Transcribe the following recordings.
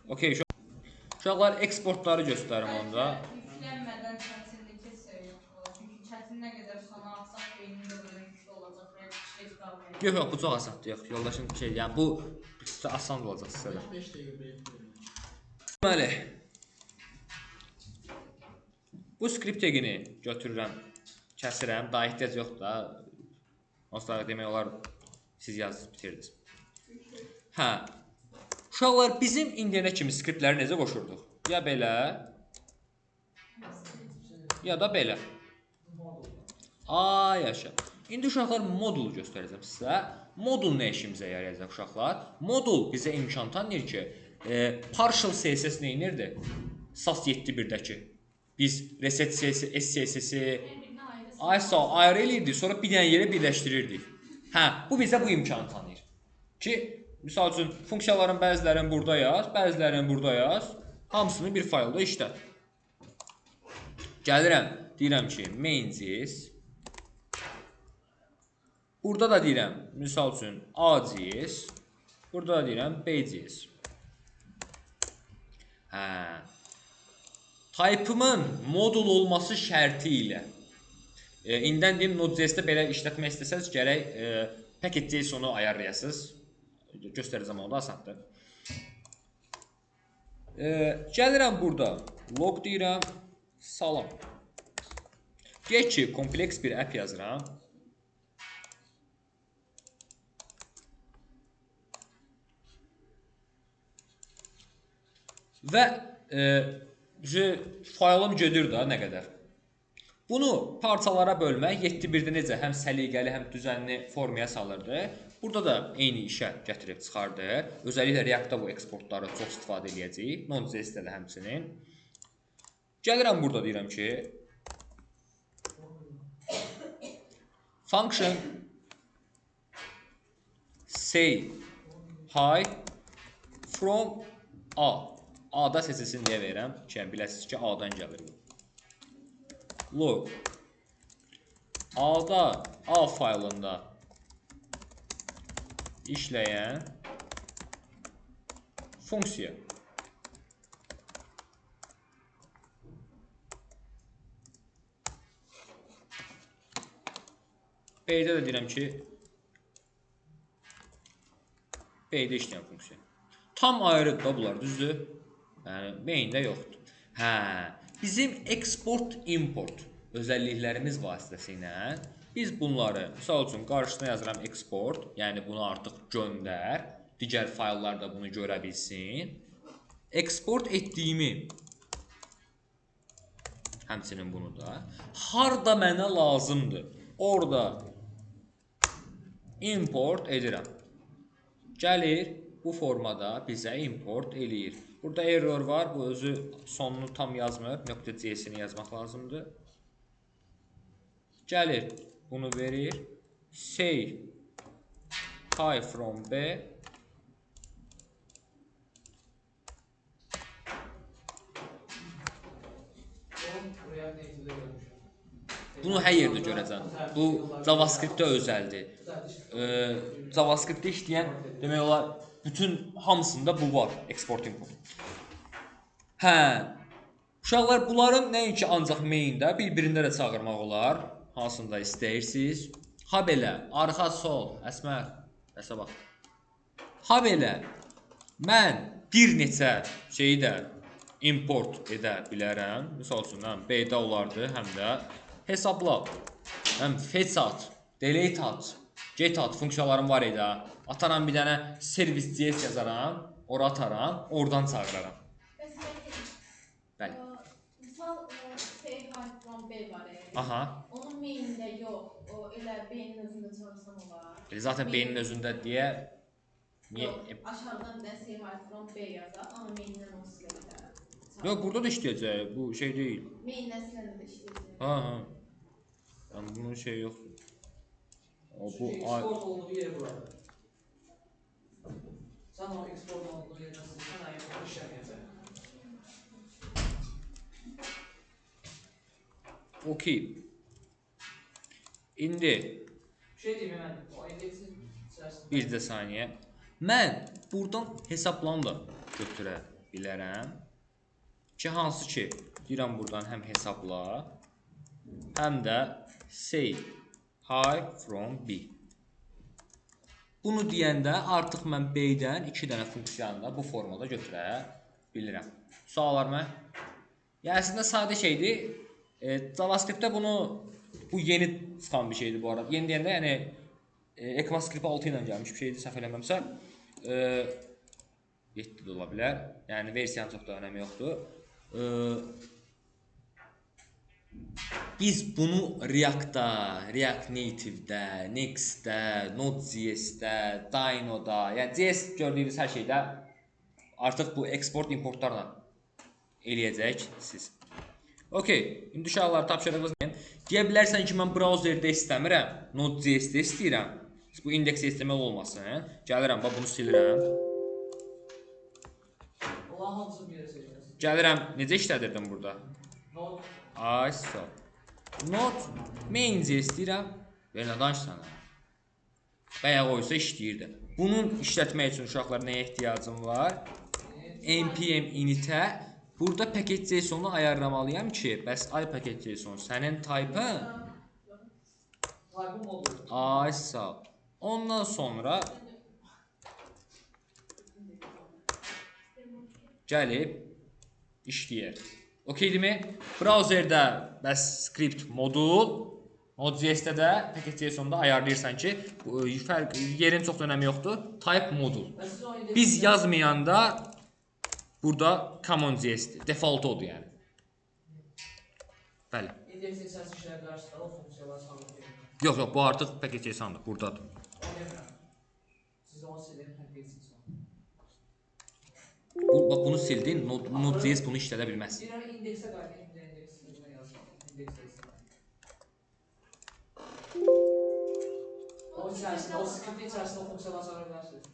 Okey, uşaqlar eksportları göstərim onda. Yüklənmədən çətinlik heç yox. Çünki çətin nə qədər sona atsaq beynin də o qədər yüklü olacaq və stress qalmayacaq. Yox, bu çox asandır. Yox, yoldaşın yəni bu asan olacaq sizə. 5 dəqiqə break. Deməli, bu skript tegini götürürəm, kəsirəm. Daha ehtiyac yoxdur da. Onsuz demək olar siz yazıb bitirdiniz. Hə. Uşaqlar bizim indiyənə kimi skriptləri necə qoşurduq? Ya belə, ya da belə. Ay yaşa. İndi uşaqlar modulu göstərəcəm sizə. Modul nə işimizə yarayacaq uşaqlar? Modul bizə imkan tanıyır ki, partial CSS nə edirdi? SAS 7.1-dəki. Biz reset CSS, SCSS-i ayrı eləyirdik, sonra bir dənə yerə birləşdirirdik. Hə, bu bizə bu imkanı tanıyır. Ki, misal üçün funksiyaların bəzilərini burada yaz, bəzilərini burada yaz, hamısını bir faylda işlət. Gəlirəm, deyirəm ki, main.js. Burada da deyirəm, misal üçün a.js. Burada da deyirəm b.js. Hə. Type-ımın modul olması şərti ilə. İndən deyim, Node.js-də belə işlətmək istəsəz, gərək package.js-onu ayarlayasınız. Göstərəcəm, onu da asandır. Gəlirəm burada, log deyirəm, salam. Deyək ki, kompleks bir app yazıram. Və faylım gedir də nə qədər. Bunu parçalara bölmək 7.1-də necə həm səliqəli, həm düzənli formaya salırdı. Burada da eyni işə gətirib çıxardı. Özəlliklə React-da bu eksportları çox istifadə edəcəyik. Node.js-də də həmçinin. Gəlirəm burada deyirəm ki, function say hi from A. A-da seçilsin deyə verirəm ki, biləsiniz ki, A-dan gəlir bu. Log. A-da, A faylında işləyən funksiya. B-də də deyirəm ki, B-də işləyən funksiya. Tam ayrıdır da bunlar, düzdür? Yəni, main-də yoxdur. Hə, bizim export-import özəlliklərimiz vasitəsilə biz bunları, misal üçün, qarşısına yazıram export, yəni bunu artıq göndər, digər fayllar da bunu görə bilsin. Export etdiyimi, həmçinin bunu da, harda mənə lazımdır, orada import edirəm. Gəlir, bu formada bizə import eləyir. Burada error var, bu özü sonunu tam yazmır, .cs-ini yazmaq lazımdır. Gəlir, bunu verir, say hi from B. Bunu hər yerdə görəcəm. Bu JavaScript-də özəldir. JavaScript-də işləyən demək olar bütün hamısında bu var, export-import. Hə, uşaqlar bunların nəinki ancaq main-də, bir-birində də çağırmaq olar, hansında istəyirsiniz. Ha belə, arxa sol, Əsmər, nəsə bax. Ha belə, mən bir neçə şeyi də import edə bilərəm. Misal üçün, B-də olardı, həm də hesabla, həm fetch at, delete at, get at funksiyalarım var idi. Ataram bir dənə service.js yazaram, ora ataram, oradan çağıraram. Bəli. Misal, say hi from B var. Aha. Onun main-də yox, o elə B-nin özündə çalışsam olar. Zaten B-nin özündə deyə yox, aşağıdan bir də say hi from B yazar, amma main-dən onu silə bilər. Yox, burada da işləyəcək, bu şey deyil. Main-dən siləndə də işləyəcək. Ha. Yəni bunun şey yoxdur. O bu export olunduğu yer buradır. Sən o export olunduğu yerdən silsən, import işləməyəcək. Okey. İndi Şey deyim mən, o indeksi bir də saniyə. Mən buradan hesablarını da götürə bilərəm ki, hansı ki, deyirəm buradan həm hesabla, həm də say hi from B. Bunu deyəndə artıq mən B-dən 2 dənə funksiyanı da bu formada götürə bilirəm. Suallar mı? Yəni əslində sadə şeydir. JavaScript-də bu yeni çıxan bir şeydir bu arada. Yeni deyəndə, yəni ECMAScript 6 ilə gəlmiş bir şeydir, səhv eləmirəmsə. 7 də ola bilər. Yəni versiyanın çox da önəmi yoxdur. Biz bunu React-da, React Native-də, Next-də, Node.js-də, Dino-da, yəni JS gördüyünüz hər şeydə artıq bu export importlarla eləyəcəksiniz. Okey, indi uşaqlar tapşırığınızı deyə bilərsən ki, mən browserdə istəmirəm, Node.js-də istəyirəm. Bu indeks istəmək olmasın. Gəlirəm, bax bunu silirəm. Olan hamısını bir yerə seçəcəksiniz. Gəlirəm, necə işlədirdim burada? Node. Ay, sağ. Node main.js istəyirəm. Və nə danışsan? Bayaq oysa işləyirdi. Bunun işlətmək üçün uşaqlar nəyə ehtiyacım var? npm init-ə burada package.json-u ayarlamalıyam ki, bəs ay package.json sənin type-ın modul. ay sağ. Ondan sonra gəlib işləyir. Okeydirmi? Browserdə bəs script modul, Node.js-də də package.json-da ayarlayırsan ki, yerin çox da önəmi yoxdur. Type modul. Biz yazmayanda burada common.js-dir. Default odur yəni. Bəli. İndeksin səsi işlər qarşısında o funksiyalar sanılır. Yox, bu artıq package.json-dur, buradadır. O demirəm. Siz onu silin, package.json. Bax bunu sildin, Node.js bunu işlədə bilməz. Deyirəm, indeksə qayıdın, indeks yazın. İndeks. O içərisində, o skriptin içərisində o funksiyalar çağıra bilərsiniz.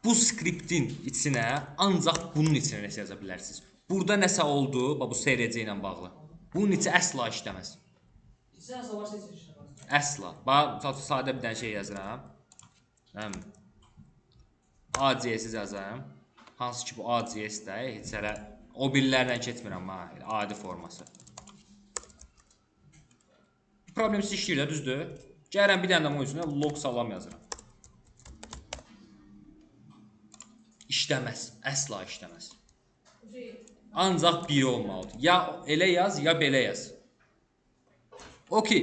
Bu skriptin içinə ancaq bunun içinə nəsə yaza bilərsiniz. Burada nəsə oldu, bu SRC ilə bağlı. Bunun içi əsla işləməz. İçinə nəsə varsa heç işləməz. Əsla. Bax, sadə bir dənə şey yazıram. AJS yazıram. Hansı ki bu AJS-də, heç hələ o birlərlə keçmirəm, adi forması. Problemsiz işləyir də, düzdür? Gəlirəm bir dənə də bunun üstünə log salam yazıram. İşləməz, əsla işləməz. Ancaq biri olmalıdır. Ya elə yaz, ya belə yaz. Okey.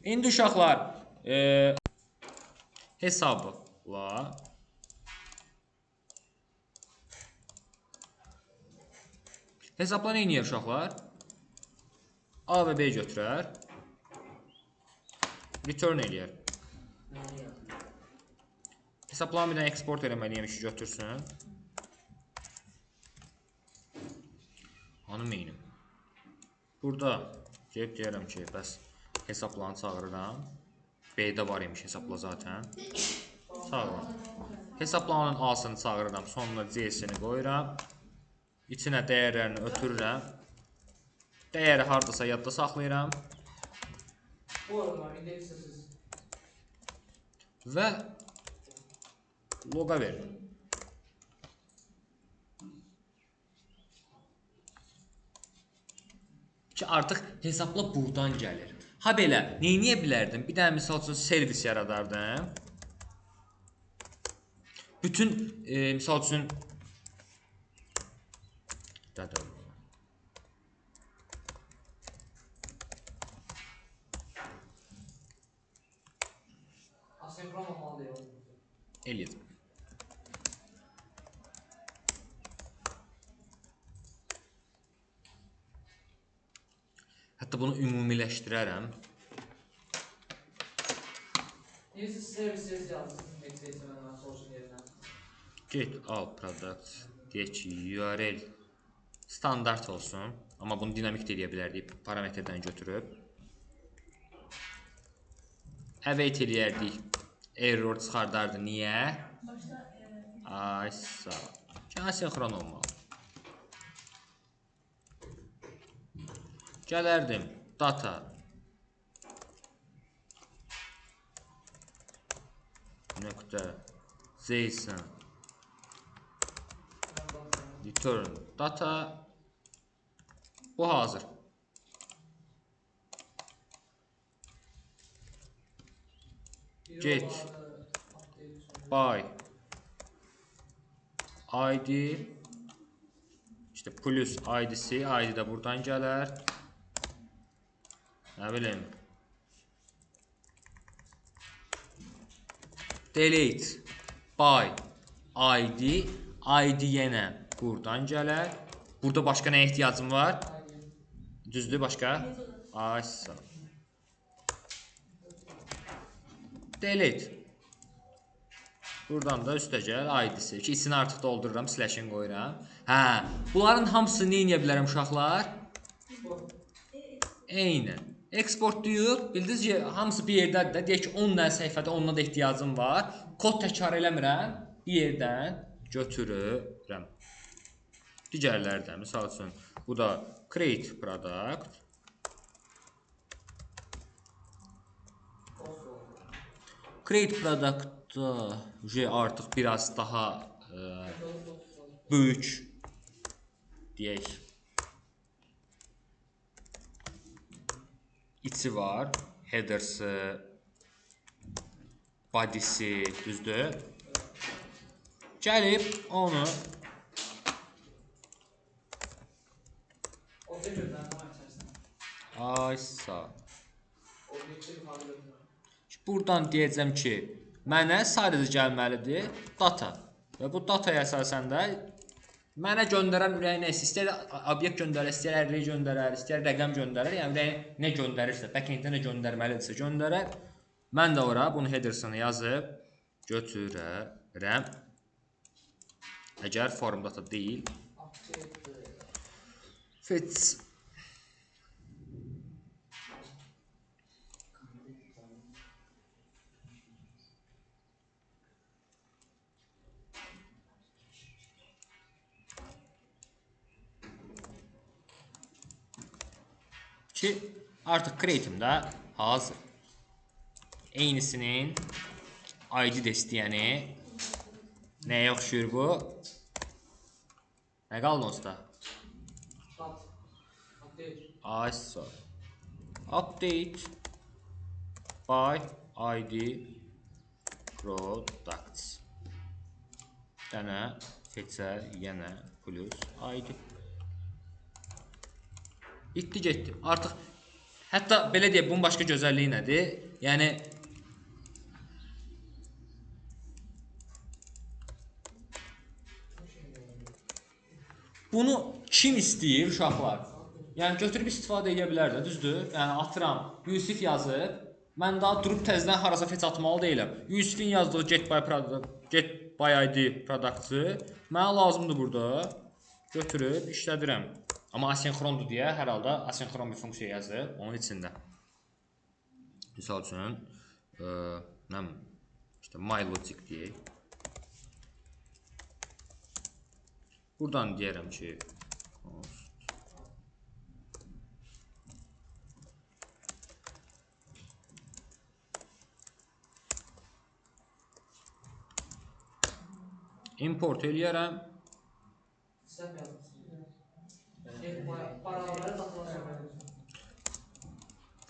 İndi uşaqlar hesabla hesabla nə edir uşaqlar? A və B götürər. Return eləyər. Hesablanma bir dənə export eləməliyəm ki, götürsün. Hanı meynim? Burada gelib deyərəm ki, bəs hesablanı çağırıram. B-də var imiş hesabla zaten. Çağırıram. Hesablananın A-sını çağırıram. Sonuna C-sini qoyuram. İçinə dəyərlərini ötürürəm. Dəyəri hardasa yadda saxlayıram. Bu arada indeksəsiz. Və loqa verin. Ki artıq hesabla buradan gəlir. Ha belə, neyniyə bilərdim? Bir dənə misal üçün servis yaradardım. Bütün misal üçün Asenkron olmalı deyil. eləyəcəm. Hətta bunu ümumiləşdirərəm. Neyse servis yazısınız indeks mən soruşun yerinə. Get al product deyək ki, URL standart olsun. Amma bunu dinamik də eləyə bilərdik parametrdən götürüb. Await eləyərdik. Error çıxardardı. Niyə? Ay sağ ol. Ki asenkron olmalı. Gələrdim. Data. Nöqtə. JSON. return data. Bu hazır. Get by ID işte plus ID'si, ID də buradan gələr. Nə bilim. Delete by ID, ID yenə buradan gələr. Burada başqa nəyə ehtiyacım var? Düzdür, başqa? Ay sağ. Delete. Buradan da üstə gəl ID-si. Ki, içini artıq doldururam, slash-in qoyuram. Hə, bunların hamısını nə edə bilərəm uşaqlar? Eynən. Export deyib, bildiniz ki, hamısı bir yerdədir də. Deyək ki, 10 dənə səhifədə onunla da ehtiyacım var. Kod təkrar eləmirəm. Bir yerdən götürürəm. Digərlərdən, misal üçün, bu da create product. Create product artıq biraz daha böyük deyək. İçi var, header'sı, body'si, düzdür? Gəlib onu ay sağ. Buradan deyəcəm ki, mənə sadəcə gəlməlidir data. Və bu dataya əsasən də mənə göndərən ürəyi nəsə, istər obyekt göndərər, istər array göndərər, istər rəqəm göndərər. Yəni ürəyi nə göndərirsə, backend-də nə göndərməlidirsə göndərər. Mən də ora bunun header-sını yazıb götürərəm. Əgər form data deyil. Fetch ki, artıq create'im də hazır. Eynisinin ID dəstəyəni nəyə oxşuyur bu? Nə qaldı onsda? ISO update by ID products. Dənə fetchə yenə plus ID. Bitdi getdi. Artıq hətta belə deyək, bunun başqa gözəlliyi nədir? Yəni bunu kim istəyir uşaqlar? Yəni götürüb istifadə edə bilər də, düzdür? Yəni atıram, Yusif yazıb, mən daha durub təzədən harasa fetch atmalı deyiləm. Yusifin yazdığı get by ID product'ı mənə lazımdır burada. Götürüb işlədirəm. Amma asinxrondur deyə hər halda asinxron bir funksiya yazıb onun içində. Misal üçün, işte myLogic deyək. Buradan deyərəm ki, import eləyərəm.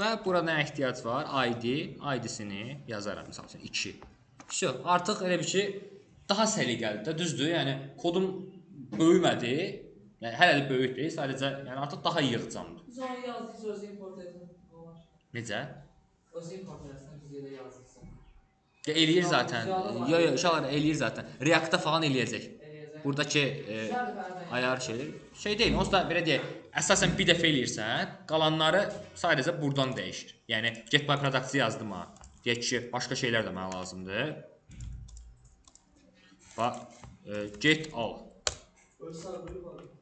Və burada nə ehtiyac var? ID-sini yazaram, misal üçün 2. Всё, artıq elə bir ki, daha səliqəlidir də, düzdür? Yəni kodum böyümədi. Yəni hələ də böyük deyil, sadəcə yəni artıq daha yığcamdır. Biz onu yazdık, özü import edin. Necə? Özü import edin, biz yerdə yazdıqsa. Eləyir zaten. Yo, uşaqlar eləyir zaten. React-da falan eləyəcək. Buradakı ayar şey deyil. Onsuz da belə deyək, əsasən bir dəfə eləyirsən, qalanları sadəcə buradan dəyişir. Yəni get by product yazdım ha. Deyək ki, başqa şeylər də mənə lazımdır. Bax, get all.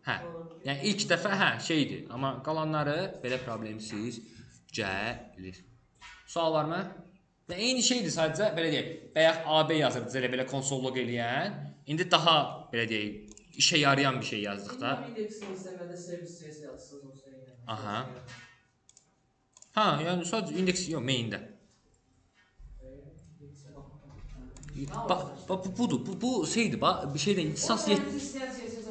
Hə. Yəni ilk dəfə şeydir, amma qalanları belə problemsiz gəlir. Sual varmı? Və eyni şeydir, sadəcə belə deyək, bayaq AB yazırdınız elə belə konsollog eləyən, indi daha belə deyək, işə yarayan bir şey yazdıq da. İndeksini istəmədə service yazsınız o şeyi. Aha. Ha, yəni sadəcə indeks yox, main-də. Bax, budur, bu şeydir, bax, bir şeydən ixtisas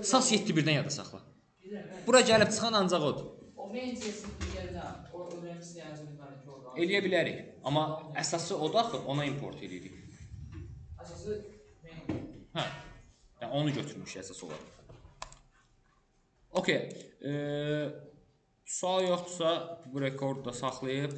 SAS 7.1-dən yada saxla. Bilirəm. Bura gəlib çıxan ancaq odur. O main CS-in digərdən, o öyrənmişsə yazılır mənim ki orada. Eləyə bilərik. Amma əsası odur axı, ona import edirik. Əsası main. Hə. Yəni onu götürmüşük əsas olaraq. Okay. Sual yoxdursa bu rekordu da saxlayıb